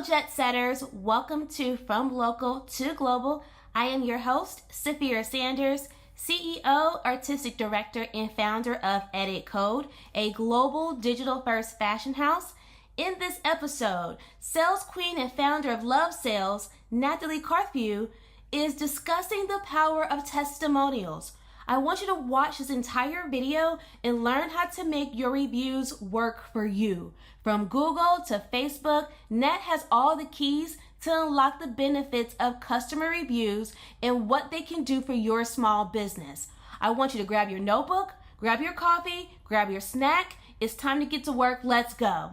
Jet Setters, welcome to From Local to Global. I am your host, Safira Sanders, CEO, Artistic Director, and founder of Edit Code, a global digital-first fashion house. In this episode, sales queen and founder of Love Sales, Natalie Carthew, is discussing the power of testimonials. I want you to watch this entire video and learn how to make your reviews work for you. From Google to Facebook, Nat has all the keys to unlock the benefits of customer reviews and what they can do for your small business. I want you to grab your notebook, grab your coffee, grab your snack. It's time to get to work. Let's go.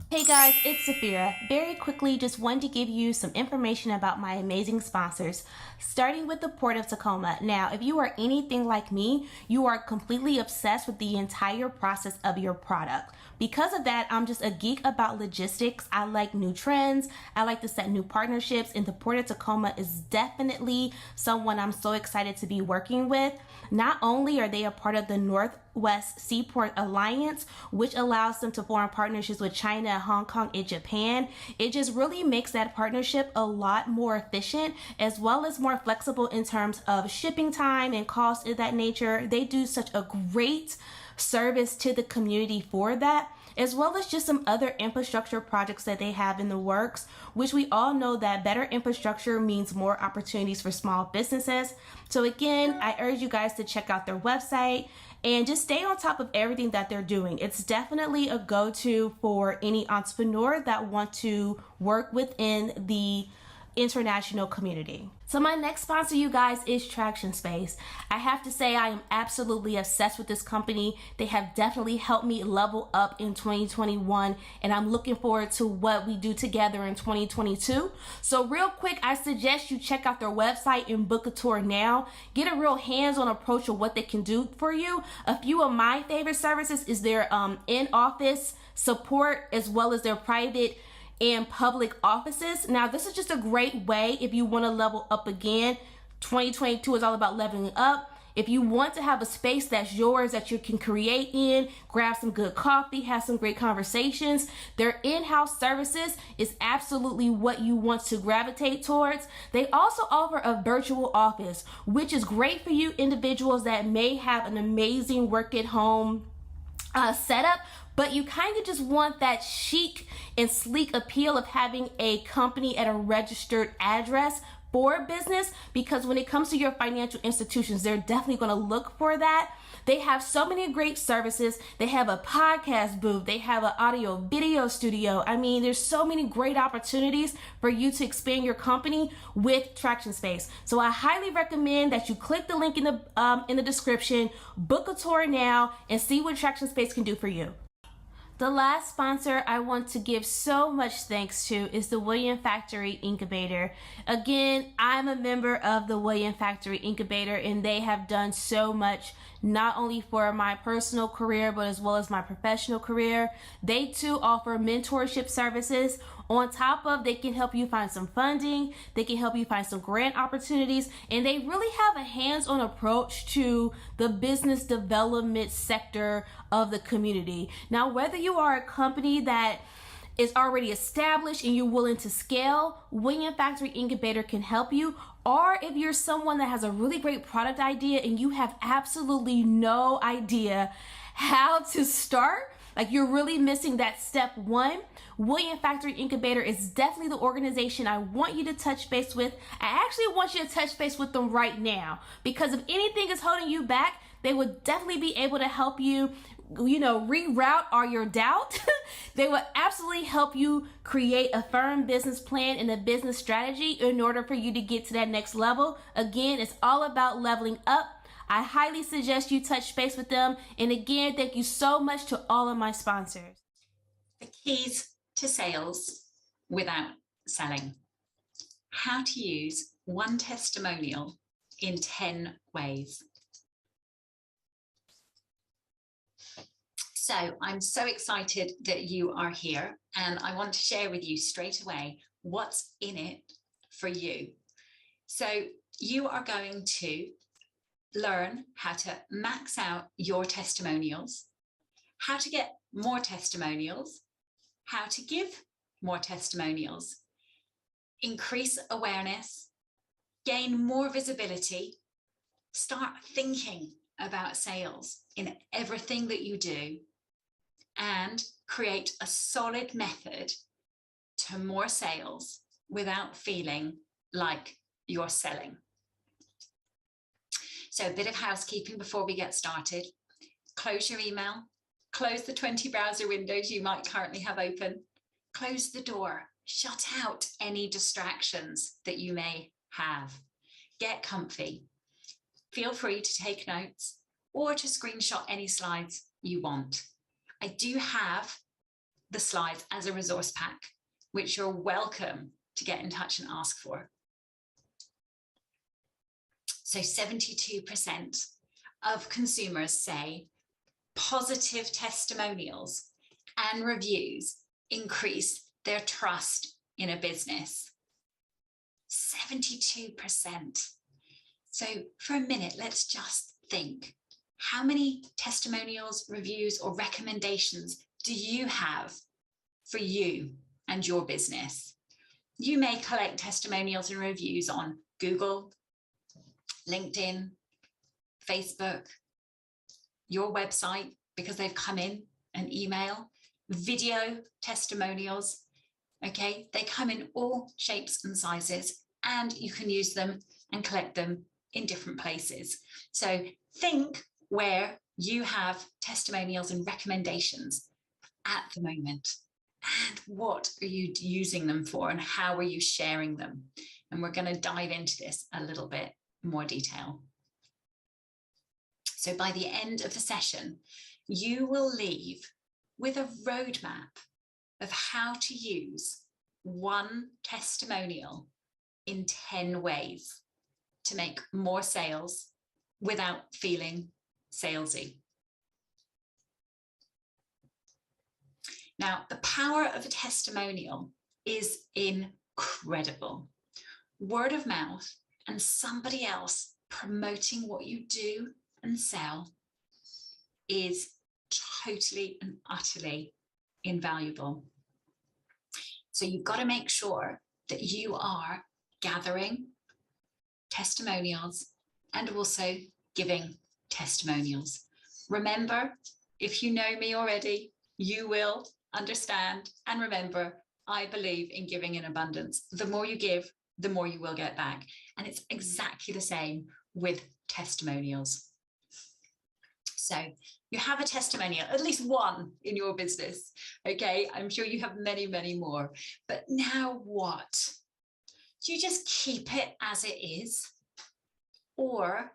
Hey guys, it's Safira. Very quickly, just wanted to give you some information about my amazing sponsors, starting with the Port of Tacoma. Now, if you are anything like me, you are completely obsessed with the entire process of your product. Because of that, I'm just a geek about logistics. I like new trends. I like to set new partnerships, and the Port of Tacoma is definitely someone I'm so excited to be working with. Not only are they a part of the Northwest Seaport Alliance, which allows them to form partnerships with China, Hong Kong, and Japan, it just really makes that partnership a lot more efficient, as well as more flexible in terms of shipping time and cost of that nature. They do such a great service to the community for that, as well as just some other infrastructure projects that they have in the works, which we all know that better infrastructure means more opportunities for small businesses. So again, I urge you guys to check out their website and just stay on top of everything that they're doing. It's definitely a go-to for any entrepreneur that want to work within the international community. So my next sponsor, you guys, is Traction Space. I have to say I am absolutely obsessed with this company. They have definitely helped me level up in 2021, and I'm looking forward to what we do together in 2022. So real quick, I suggest you check out their website and book a tour now. Get a real hands-on approach of what they can do for you. A few of my favorite services is their in-office support, as well as their private and public offices. Now, this is just a great way if you want to level up again. 2022 is all about leveling up. If you want to have a space that's yours that you can create in, grab some good coffee, have some great conversations, their in-house services is absolutely what you want to gravitate towards. They also offer a virtual office, which is great for you individuals that may have an amazing work at home setup, but you kind of just want that chic and sleek appeal of having a company at a registered address for business, because when it comes to your financial institutions, they're definitely going to look for that. They have so many great services. They have a podcast booth. They have an audio video studio. I mean, there's so many great opportunities for you to expand your company with Traction Space. So I highly recommend that you click the link in the description, book a tour now, and see what Traction Space can do for you. The last sponsor I want to give so much thanks to is the William Factory Incubator. Again, I'm a member of the William Factory Incubator, and they have done so much, not only for my personal career, but as well as my professional career. They too offer mentorship services. On top of, they can help you find some funding, they can help you find some grant opportunities, and they really have a hands-on approach to the business development sector of the community. Now, whether you are a company that is already established and you're willing to scale, William Factory Incubator can help you. Or if you're someone that has a really great product idea and you have absolutely no idea how to start, like you're really missing that step one, William Factory Incubator is definitely the organization I want you to touch base with. I actually want you to touch base with them right now, because if anything is holding you back, they would definitely be able to help you, reroute all your doubt. They will absolutely help you create a firm business plan and a business strategy in order for you to get to that next level. Again, it's all about leveling up. I highly suggest you touch base with them. And again, thank you so much to all of my sponsors. The keys to sales without selling. How to use one testimonial in 10 ways. So I'm so excited that you are here, and I want to share with you straight away what's in it for you. So you are going to learn how to max out your testimonials, how to get more testimonials, how to give more testimonials, increase awareness, gain more visibility, start thinking about sales in everything that you do, and create a solid method to more sales without feeling like you're selling. So a bit of housekeeping before we get started. Close your email, close the 20 browser windows you might currently have open, close the door, shut out any distractions that you may have. Get comfy. Feel free to take notes or to screenshot any slides you want. I do have the slides as a resource pack, which you're welcome to get in touch and ask for. So 72% of consumers say positive testimonials and reviews increase their trust in a business. 72%. So for a minute, let's just think, how many testimonials, reviews, or recommendations do you have for you and your business? You may collect testimonials and reviews on Google, LinkedIn, Facebook, your website, because they've come in an email, video testimonials. Okay, they come in all shapes and sizes, and you can use them and collect them in different places. So think where you have testimonials and recommendations at the moment, and what are you using them for, and how are you sharing them? And we're going to dive into this a little bit more detail. So by the end of the session, you will leave with a roadmap of how to use one testimonial in 10 ways to make more sales without feeling salesy. Now, the power of a testimonial is incredible. Word of mouth and somebody else promoting what you do and sell is totally and utterly invaluable. So you've got to make sure that you are gathering testimonials and also giving testimonials. Remember, if you know me already, you will understand and remember, I believe in giving in abundance. The more you give, the more you will get back. And it's exactly the same with testimonials. So you have a testimonial, at least one in your business. Okay, I'm sure you have many, many more. But now what? Do you just keep it as it is? Or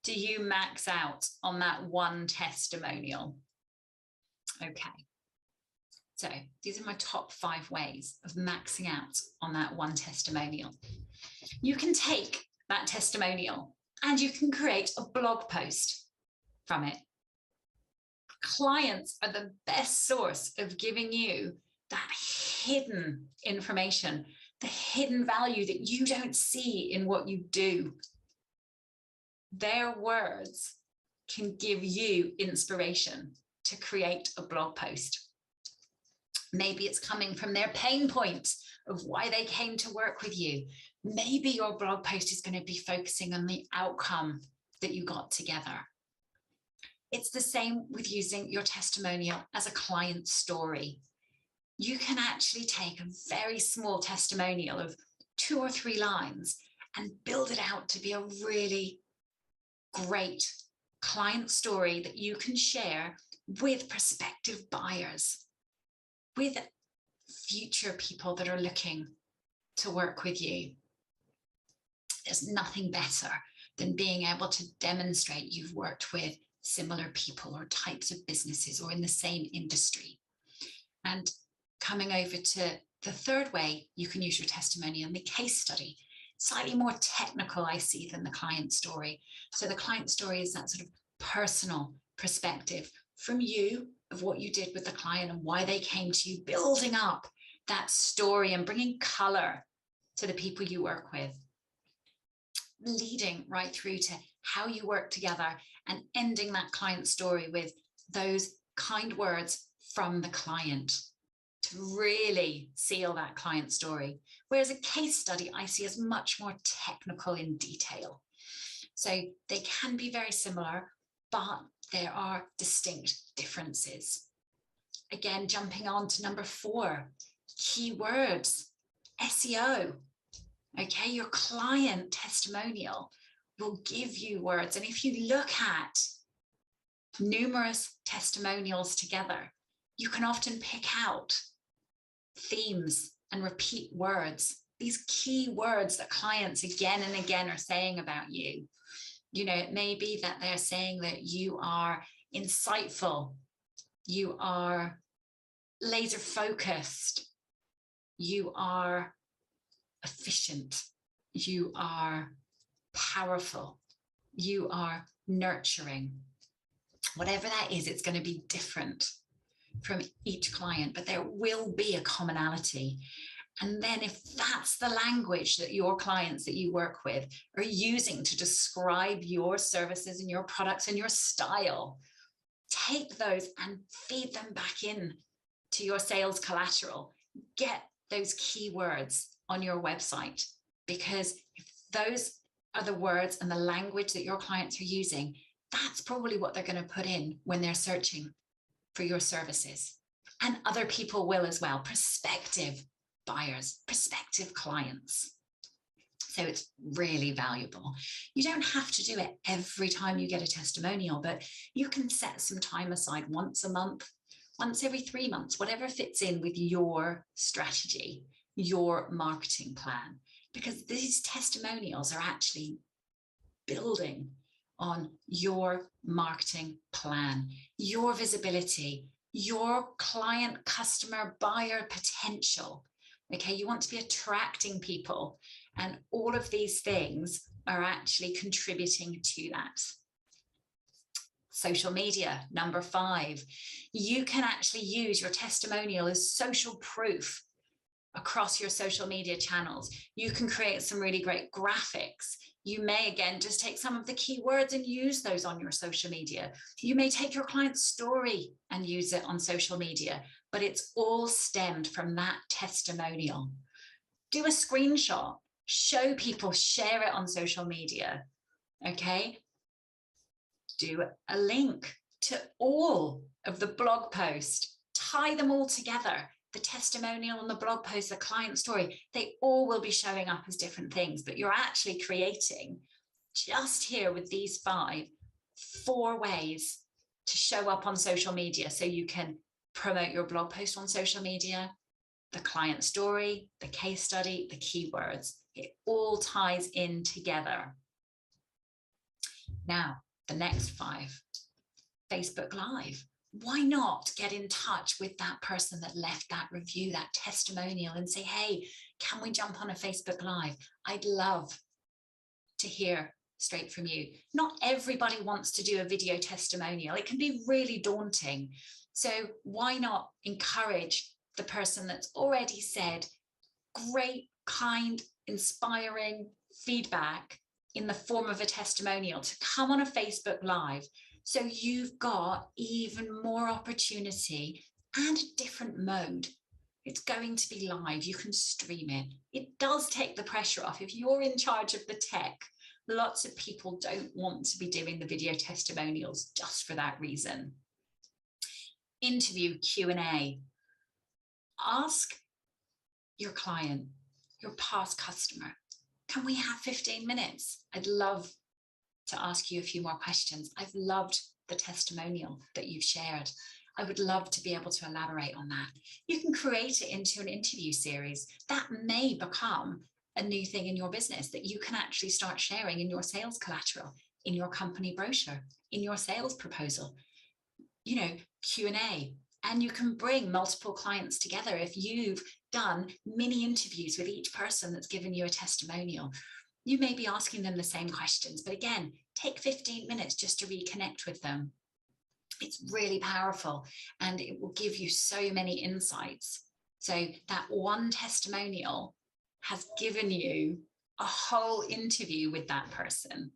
do you max out on that one testimonial? Okay, so these are my top 5 ways of maxing out on that one testimonial. You can take that testimonial and you can create a blog post from it. Clients are the best source of giving you that hidden information, the hidden value that you don't see in what you do. Their words can give you inspiration to create a blog post. Maybe it's coming from their pain point of why they came to work with you. Maybe your blog post is going to be focusing on the outcome that you got together. It's the same with using your testimonial as a client story. You can actually take a very small testimonial of 2 or 3 lines and build it out to be a really great client story that you can share with prospective buyers, with future people that are looking to work with you. There's nothing better than being able to demonstrate you've worked with similar people or types of businesses or in the same industry. And coming over to the third way you can use your testimonial, the case study. Slightly more technical, I see, than the client story. So the client story is that sort of personal perspective from you of what you did with the client and why they came to you, building up that story and bringing color to the people you work with, leading right through to how you work together and ending that client story with those kind words from the client. to really seal that client story. Whereas a case study I see as much more technical in detail. So they can be very similar, but there are distinct differences. Again, jumping on to number 4, keywords, SEO. Okay, your client testimonial will give you words. And if you look at numerous testimonials together, you can often pick out themes and repeat words, these key words that clients again and again are saying about you. You know, it may be that they're saying that you are insightful, you are laser focused, you are efficient, you are powerful, you are nurturing. Whatever that is, it's going to be different from each client, but there will be a commonality. And then if that's the language that your clients that you work with are using to describe your services and your products and your style, take those and feed them back in to your sales collateral. Get those keywords on your website, because if those are the words and the language that your clients are using, that's probably what they're going to put in when they're searching for your services. And other people will as well, prospective buyers, prospective clients. So it's really valuable. You don't have to do it every time you get a testimonial, but you can set some time aside once a month, once every 3 months, whatever fits in with your strategy, your marketing plan, because these testimonials are actually building on your marketing plan, your visibility, your client, customer, buyer potential. Okay, you want to be attracting people, and all of these things are actually contributing to that. Social media, number 5. You can actually use your testimonial as social proof across your social media channels. You can create some really great graphics. You may, again, just take some of the keywords and use those on your social media. You may take your client's story and use it on social media, but it's all stemmed from that testimonial. Do a screenshot, show people, share it on social media, okay? Do a link to all of the blog post, tie them all together. The testimonial and the blog post, the client story, they all will be showing up as different things, but you're actually creating just here with these 4 ways to show up on social media. So you can promote your blog post on social media, the client story, the case study, the keywords. It all ties in together. Now, the next 5, Facebook Live. Why not get in touch with that person that left that review, that testimonial, and say, hey, can we jump on a Facebook Live? I'd love to hear straight from you. Not everybody wants to do a video testimonial. It can be really daunting. So why not encourage the person that's already said great, kind, inspiring feedback in the form of a testimonial to come on a Facebook Live? So you've got even more opportunity and a different mode. It's going to be live. You can stream it. It does take the pressure off. If you're in charge of the tech, lots of people don't want to be doing the video testimonials just for that reason. Interview Q&A. Ask your client, your past customer, can we have 15 minutes? I'd love to ask you a few more questions. I've loved the testimonial that you've shared. I would love to be able to elaborate on that. You can create it into an interview series that may become a new thing in your business that you can actually start sharing in your sales collateral, in your company brochure, in your sales proposal, you know, Q&A. And you can bring multiple clients together if you've done mini interviews with each person that's given you a testimonial. You may be asking them the same questions, but again, take 15 minutes just to reconnect with them. It's really powerful and it will give you so many insights. So that one testimonial has given you a whole interview with that person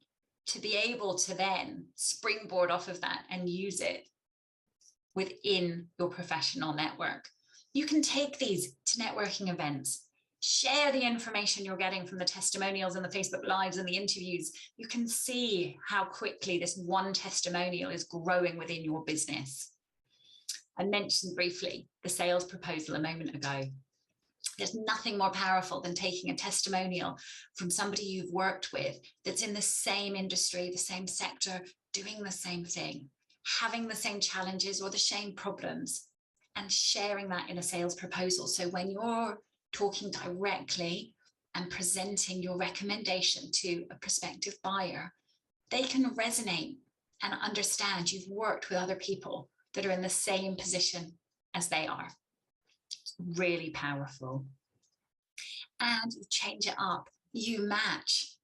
to be able to then springboard off of that and use it within your professional network. You can take these to networking events, share the information you're getting from the testimonials and the Facebook Lives and the interviews. You can see how quickly this one testimonial is growing within your business. I mentioned briefly the sales proposal a moment ago. There's nothing more powerful than taking a testimonial from somebody you've worked with that's in the same industry, the same sector, doing the same thing, having the same challenges or the same problems, and sharing that in a sales proposal. So when you're talking directly and presenting your recommendation to a prospective buyer, they can resonate and understand you've worked with other people that are in the same position as they are. It's really powerful. And you change it up. You match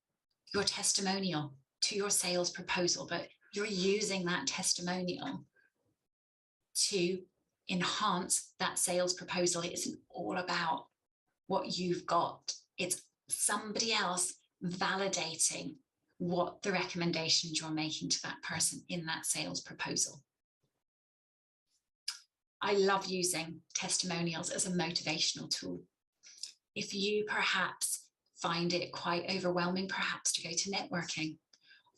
your testimonial to your sales proposal, but you're using that testimonial to enhance that sales proposal. It isn't all about what you've got. It's somebody else validating what the recommendations you're making to that person in that sales proposal. I love using testimonials as a motivational tool. If you perhaps find it quite overwhelming, perhaps to go to networking,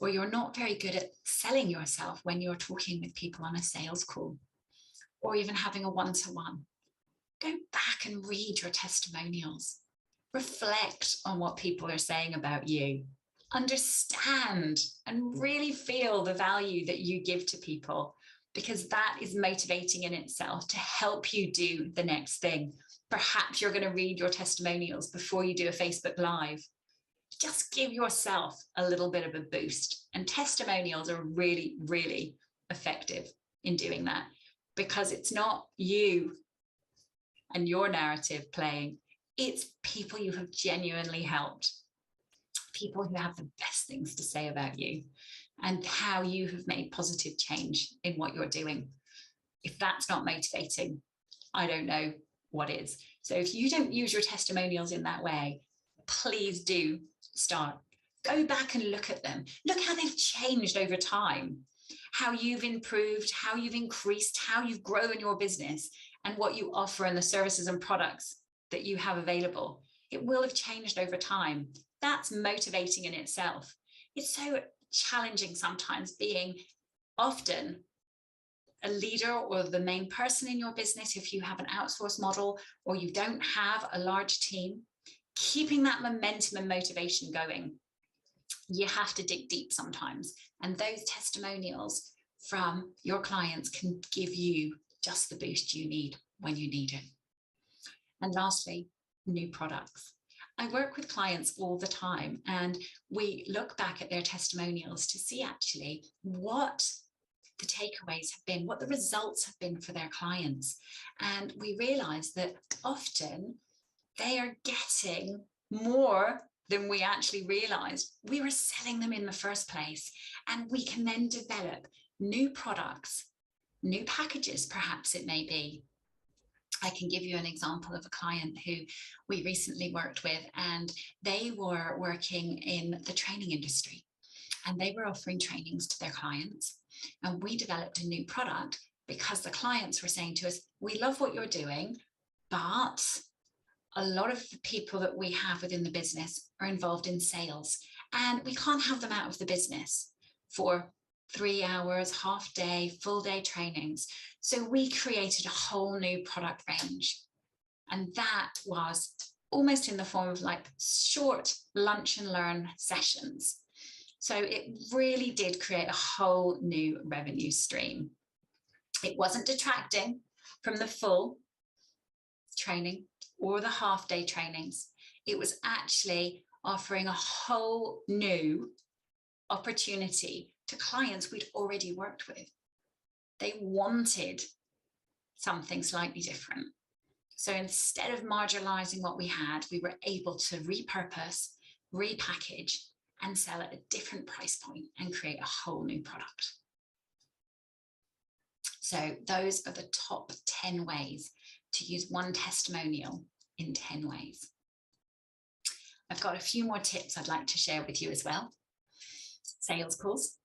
or you're not very good at selling yourself when you're talking with people on a sales call, or even having a one-to-one, go back and read your testimonials. Reflect on what people are saying about you. Understand and really feel the value that you give to people, because that is motivating in itself to help you do the next thing. Perhaps you're going to read your testimonials before you do a Facebook Live. Just give yourself a little bit of a boost. And testimonials are really, really effective in doing that, because it's not you and your narrative playing. It's people you have genuinely helped, people who have the best things to say about you and how you have made positive change in what you're doing. If that's not motivating, I don't know what is. So if you don't use your testimonials in that way, please do start. Go back and look at them. Look how they've changed over time, how you've improved, how you've increased, how you've grown your business, and what you offer and the services and products that you have available. It will have changed over time. That's motivating in itself. It's so challenging sometimes being often a leader or the main person in your business if you have an outsourced model or you don't have a large team. Keeping that momentum and motivation going, you have to dig deep sometimes. And those testimonials from your clients can give you just the boost you need when you need it. And lastly, new products. I work with clients all the time, and we look back at their testimonials to see actually what the takeaways have been, what the results have been for their clients. And we realize that often they are getting more than we actually realized we were selling them in the first place. And we can then develop new products, new packages, perhaps it may be. I can give you an example of a client who we recently worked with, and they were working in the training industry, and they were offering trainings to their clients. And we developed a new product because the clients were saying to us, we love what you're doing, but a lot of the people that we have within the business are involved in sales, and we can't have them out of the business for 3 hours, half day, full day trainings. So we created a whole new product range. And that was almost in the form of like short lunch and learn sessions. So it really did create a whole new revenue stream. It wasn't detracting from the full training or the half day trainings. It was actually offering a whole new opportunity to clients we'd already worked with. They wanted something slightly different. So instead of marginalizing what we had, we were able to repurpose, repackage, and sell at a different price point and create a whole new product. So those are the top 10 ways to use one testimonial in 10 ways. I've got a few more tips I'd like to share with you as well. Sales calls.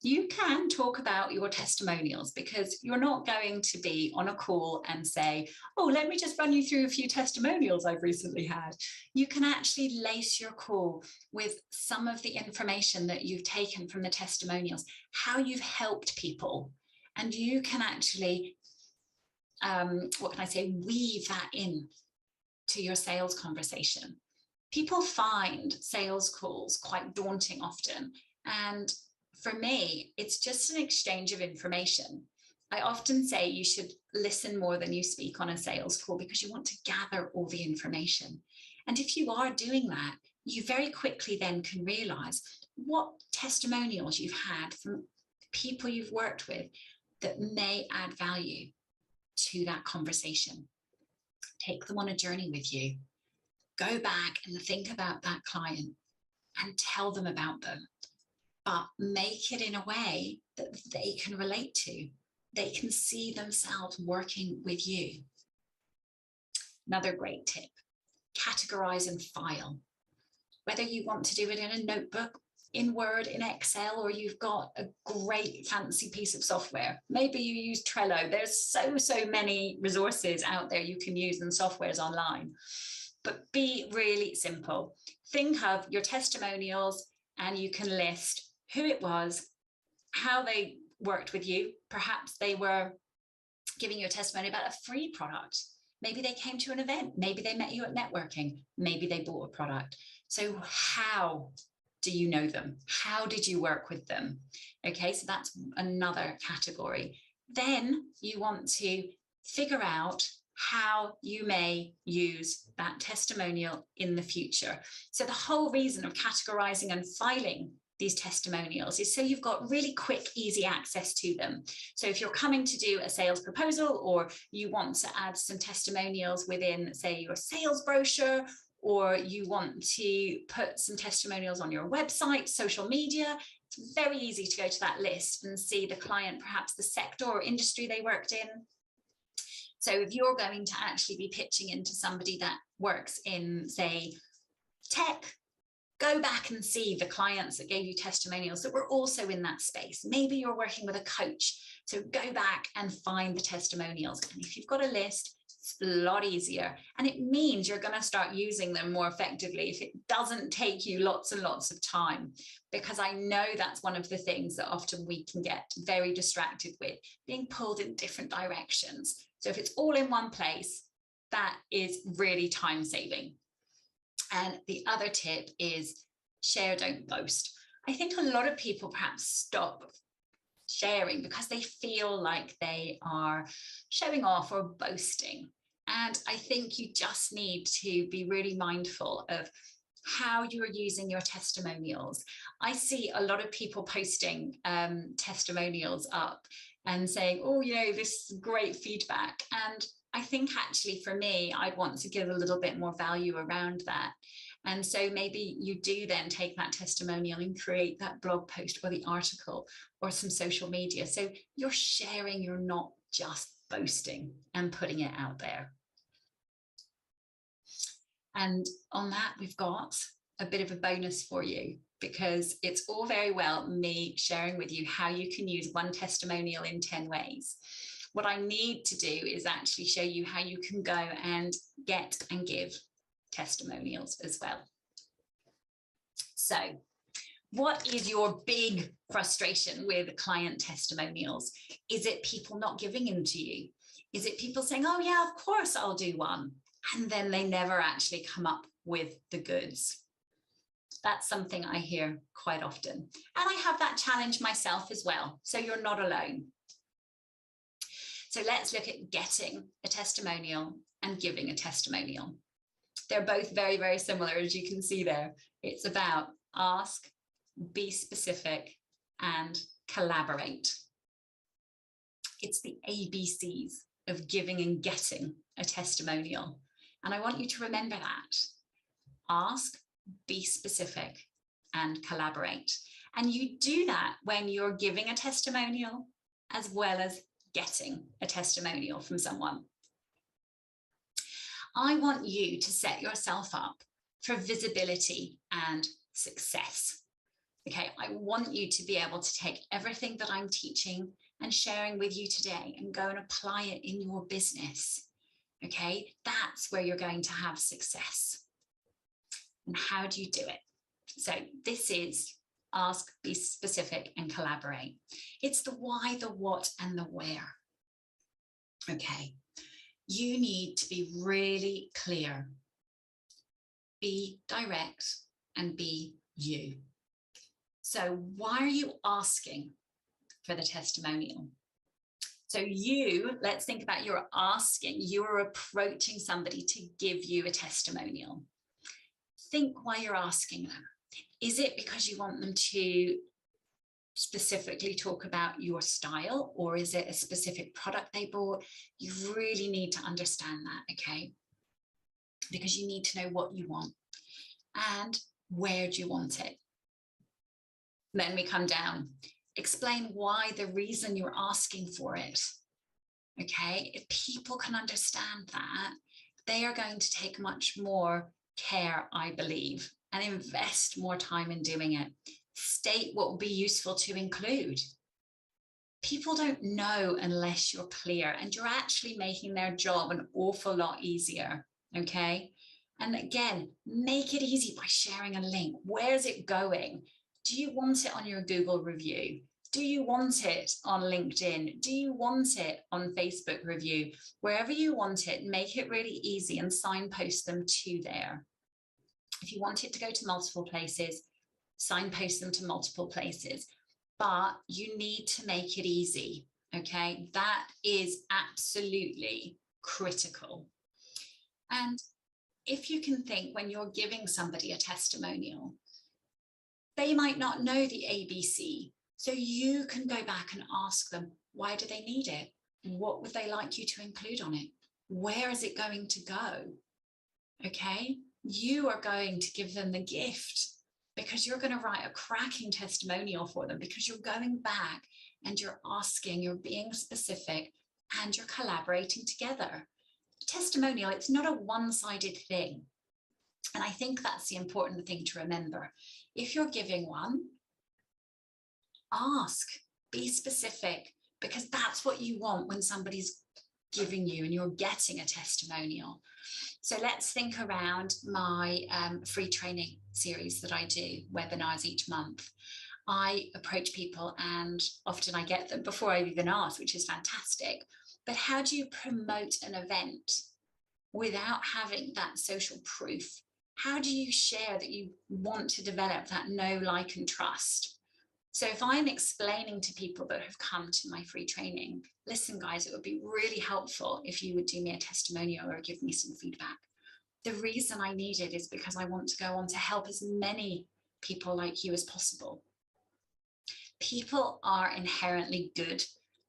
You can talk about your testimonials, because you're not going to be on a call and say, oh, let me just run you through a few testimonials I've recently had. You can actually lace your call with some of the information that you've taken from the testimonials, how you've helped people. And you can actually, what can I say, weave that in to your sales conversation. People find sales calls quite daunting often. And for me, it's just an exchange of information. I often say you should listen more than you speak on a sales call, because you want to gather all the information. And if you are doing that, you very quickly then can realize what testimonials you've had from people you've worked with that may add value to that conversation. Take them on a journey with you. Go back and think about that client and tell them about them, but make it in a way that they can relate to. They can see themselves working with you. Another great tip, categorize and file. Whether you want to do it in a notebook, in Word, in Excel, or you've got a great fancy piece of software. Maybe you use Trello. There's so many resources out there you can use, and softwares online. But be really simple. Think of your testimonials, and you can list who it was, how they worked with you. Perhaps they were giving you a testimony about a free product. Maybe they came to an event. Maybe they met you at networking. Maybe they bought a product. So how do you know them? How did you work with them? Okay, so that's another category. Then you want to figure out how you may use that testimonial in the future. So the whole reason of categorizing and filing these testimonials is so you've got really quick, easy access to them. So if you're coming to do a sales proposal, or you want to add some testimonials within, say, your sales brochure, or you want to put some testimonials on your website, social media, it's very easy to go to that list and see the client, perhaps the sector or industry they worked in. So if you're going to actually be pitching into somebody that works in, say, tech, go back and see the clients that gave you testimonials that were also in that space. Maybe you're working with a coach, so go back and find the testimonials. And if you've got a list, it's a lot easier. And it means you're going to start using them more effectively if it doesn't take you lots and lots of time. Because I know that's one of the things that often we can get very distracted with, being pulled in different directions. So if it's all in one place, that is really time saving. And the other tip is share, don't boast. I think a lot of people perhaps stop sharing because they feel like they are showing off or boasting. And I think you just need to be really mindful of how you're using your testimonials. I see a lot of people posting testimonials up and saying, oh, you know, this is great feedback. And I think actually for me, I'd want to give a little bit more value around that. And so maybe you do then take that testimonial and create that blog post or the article or some social media. So you're sharing, you're not just boasting and putting it out there. And on that, we've got a bit of a bonus for you, because it's all very well me sharing with you how you can use one testimonial in 10 ways. What I need to do is actually show you how you can go and get and give testimonials as well. So what is your big frustration with client testimonials? Is it people not giving them to you? Is it people saying, oh yeah, of course I'll do one, and then they never actually come up with the goods? That's something I hear quite often. And I have that challenge myself as well. So you're not alone. So let's look at getting a testimonial and giving a testimonial. They're both very, very similar, as you can see there. It's about ask, be specific, and collaborate. It's the ABCs of giving and getting a testimonial. And I want you to remember that. Ask, be specific, and collaborate. And you do that when you're giving a testimonial as well as getting a testimonial from someone. I want you to set yourself up for visibility and success. Okay, I want you to be able to take everything that I'm teaching and sharing with you today and go and apply it in your business. Okay, that's where you're going to have success. And how do you do it? So this is ask, be specific, and collaborate. It's the why, the what, and the where. Okay, you need to be really clear. Be direct and be you. So why are you asking for the testimonial? So let's think about you're asking, you're approaching somebody to give you a testimonial. Think why you're asking them. Is it because you want them to specifically talk about your style, or is it a specific product they bought? You really need to understand that, okay? Because you need to know what you want and where do you want it. Then we come down. Explain why, the reason you're asking for it. Okay, if people can understand that, they are going to take much more care, I believe, and invest more time in doing it. State what will be useful to include. People don't know unless you're clear, and you're actually making their job an awful lot easier. Okay, and again, make it easy by sharing a link. Where's it going? Do you want it on your Google review? Do you want it on LinkedIn? Do you want it on Facebook review? Wherever you want it, make it really easy and signpost them to there. If you want it to go to multiple places, signpost them to multiple places, but you need to make it easy. Okay, that is absolutely critical. And if you can think, when you're giving somebody a testimonial, they might not know the ABC. So you can go back and ask them, why do they need it? What would they like you to include on it? Where is it going to go? Okay, you are going to give them the gift, because you're going to write a cracking testimonial for them, because you're going back and you're asking, you're being specific, and you're collaborating together. Testimonial, it's not a one-sided thing. And I think that's the important thing to remember. If you're giving one, ask, be specific, because that's what you want when somebody's giving you and you're getting a testimonial. So let's think around my free training series that I do, webinars each month. I approach people and often I get them before I even ask, which is fantastic. But how do you promote an event without having that social proof? How do you share that you want to develop that know, like, and trust? So if I'm explaining to people that have come to my free training, listen, guys, it would be really helpful if you would do me a testimonial or give me some feedback. The reason I need it is because I want to go on to help as many people like you as possible. People are inherently good.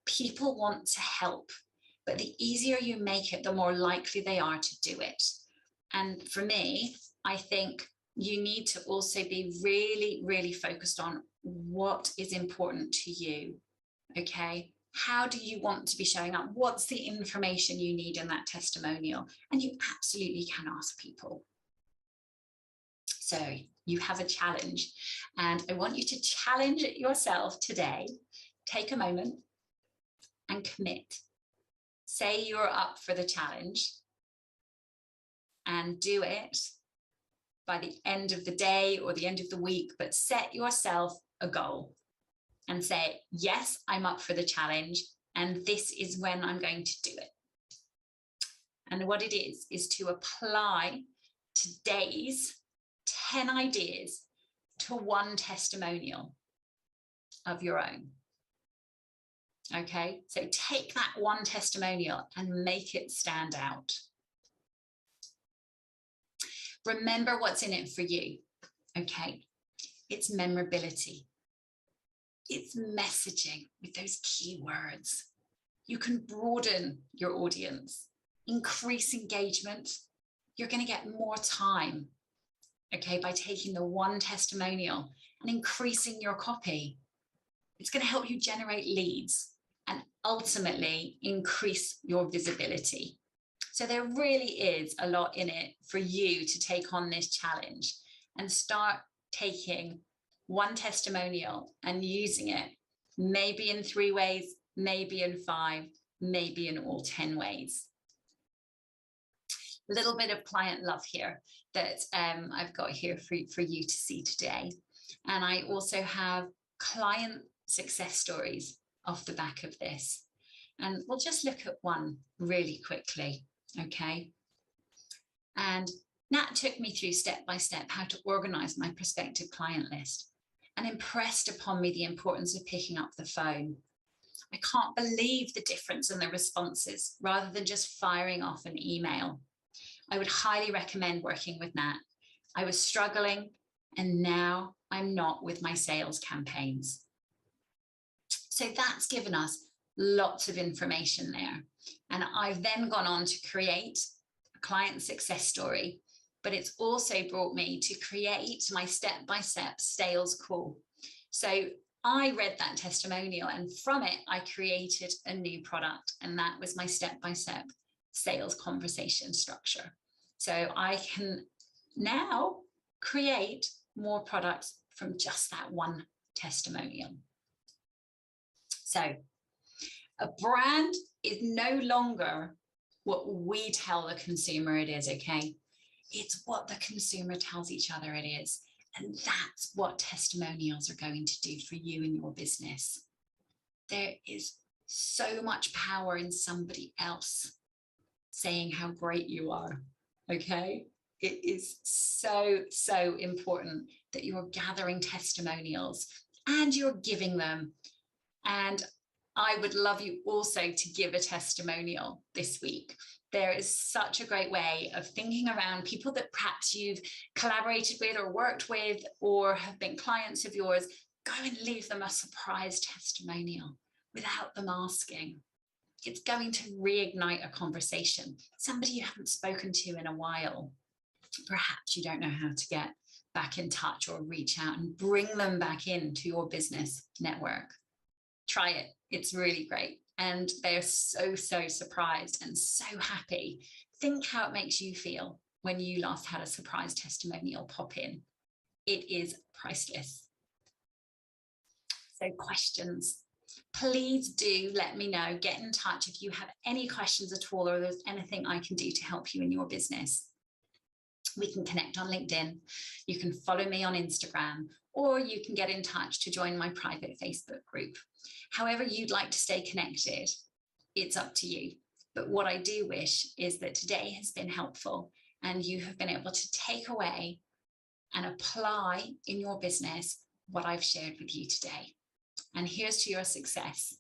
People want to help, but the easier you make it, the more likely they are to do it. And for me, I think you need to also be really, really focused on what is important to you. Okay, how do you want to be showing up? What's the information you need in that testimonial? And you absolutely can ask people. So you have a challenge, and I want you to challenge yourself today. Take a moment and commit. Say you're up for the challenge and do it by the end of the day or the end of the week, but set yourself a goal and say, yes, I'm up for the challenge, and this is when I'm going to do it. And what it is to apply today's 10 ideas to one testimonial of your own. Okay, so take that one testimonial and make it stand out. Remember what's in it for you. Okay, it's memorability. It's messaging with those keywords. You can broaden your audience, increase engagement. You're going to get more time, okay, by taking the one testimonial and increasing your copy. It's going to help you generate leads and ultimately increase your visibility. So there really is a lot in it for you to take on this challenge and start taking one testimonial and using it, maybe in 3 ways, maybe in 5, maybe in all 10 ways. A little bit of client love here that I've got here for you to see today. And I also have client success stories off the back of this. And we'll just look at one really quickly, okay? And Nat took me through step by step how to organize my prospective client list and impressed upon me the importance of picking up the phone. I can't believe the difference in the responses rather than just firing off an email. I would highly recommend working with Nat. I was struggling and now I'm not with my sales campaigns. So that's given us lots of information there. And I've then gone on to create a client success story, but it's also brought me to create my step-by-step sales call. So I read that testimonial and from it, I created a new product, and that was my step-by-step sales conversation structure. So I can now create more products from just that one testimonial. So a brand is no longer what we tell the consumer it is, okay? It's what the consumer tells each other it is. And that's what testimonials are going to do for you and your business. There is so much power in somebody else saying how great you are, okay? It is so, so important that you're gathering testimonials and you're giving them. And I would love you also to give a testimonial this week. There is such a great way of thinking around people that perhaps you've collaborated with or worked with or have been clients of yours. Go and leave them a surprise testimonial without them asking. It's going to reignite a conversation. Somebody you haven't spoken to in a while. Perhaps you don't know how to get back in touch or reach out and bring them back into your business network. Try it. It's really great. And they're so, so surprised and so happy. Think how it makes you feel when you last had a surprise testimonial pop in. It is priceless. So questions. Please do let me know. Get in touch if you have any questions at all or there's anything I can do to help you in your business. We can connect on LinkedIn. You can follow me on Instagram, or you can get in touch to join my private Facebook group. However you'd like to stay connected, it's up to you. But what I do wish is that today has been helpful and you have been able to take away and apply in your business what I've shared with you today. And here's to your success.